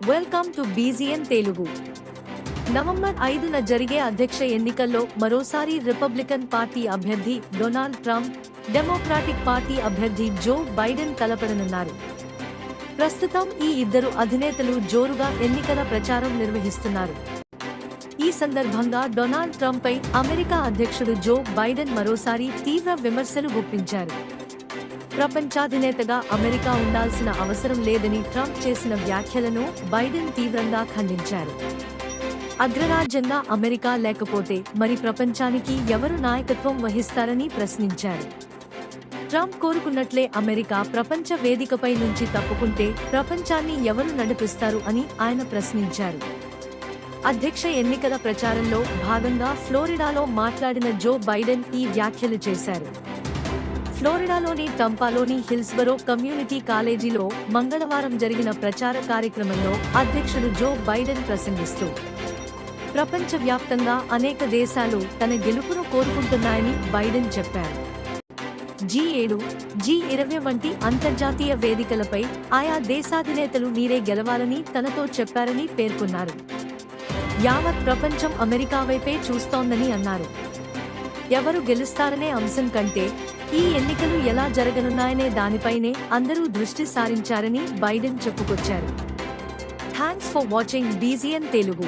Welcome to BGN Telugu. November 5న జరిగే అధ్యక్ష ఎన్నికల్లో మరోసారి రిపబ్లికన్ పార్టీ అభ్యర్థి డొనాల్డ్ ట్రంప్, డెమోక్రాటిక్ పార్టీ అభ్యర్థి జో బైడెన్ తలపడనున్నారు. ప్రస్తుతం ఈ ఇద్దరు అధినేతలు జోరుగా ఎన్నికల ప్రచారం నిర్వహిస్తున్నారు. ఈ సందర్భంగా డొనాల్డ్ ట్రంప్పై అమెరికా అధ్యక్షుడు జో బైడెన్ మరోసారి తీవ్ర విమర్శలు గుప్పించారు. ప్రపంచాధినేతగా అమెరికా ఉండాల్సిన అవసరం లేదని ట్రంప్ చేసిన వ్యాఖ్యలను బైడెన్ తీవ్రంగా ఖండించారు. అగ్రరాజ్యంగా అమెరికా లేకపోతే మరి ప్రపంచానికి ఎవరు నాయకత్వం వహిస్తారని ప్రశ్నించారు. ట్రంప్ కోరుకున్నట్లే అమెరికా ప్రపంచ వేదికపై నుంచి తప్పుకుంటే ప్రపంచాన్ని ఎవరు నడిపిస్తారు అని ఆయన ప్రశ్నించారు. అధ్యక్ష ఎన్నికల ప్రచారంలో భాగంగా ఫ్లోరిడాలో మాట్లాడిన జో బైడెన్ ఈ వ్యాఖ్యలు చేశారు. ఫ్లోరిడాలోని తంపాలోని హిల్స్బరో కమ్యూనిటీ కాలేజీలో మంగళవారం జరిగిన ప్రచార కార్యక్రమంలో అధ్యక్షుడు జో బైడెన్ ప్రసంగిస్తూ, ప్రపంచవ్యాప్తంగా అనేక దేశాలు తన గెలుపును కోరుకుంటున్నాయని బైడెన్ చెప్పారు. G7, G20 వంటి అంతర్జాతీయ వేదికలపై ఆయా దేశాధినేతలు మీరే గెలవాలని తనతో చెప్పారని పేర్కొన్నారు. యావత్ ప్రపంచం అమెరికా వైపే చూస్తోందని అన్నారు. ఎవరు గెలుస్తారనే అంశం కంటే ఈ ఎన్నికలు ఎలా జరగనున్నాయనే దానిపైనే అందరూ దృష్టి సారించారని బైడెన్ చెప్పుకొచ్చారు. Thanks for watching బీజీఎన్ Telugu.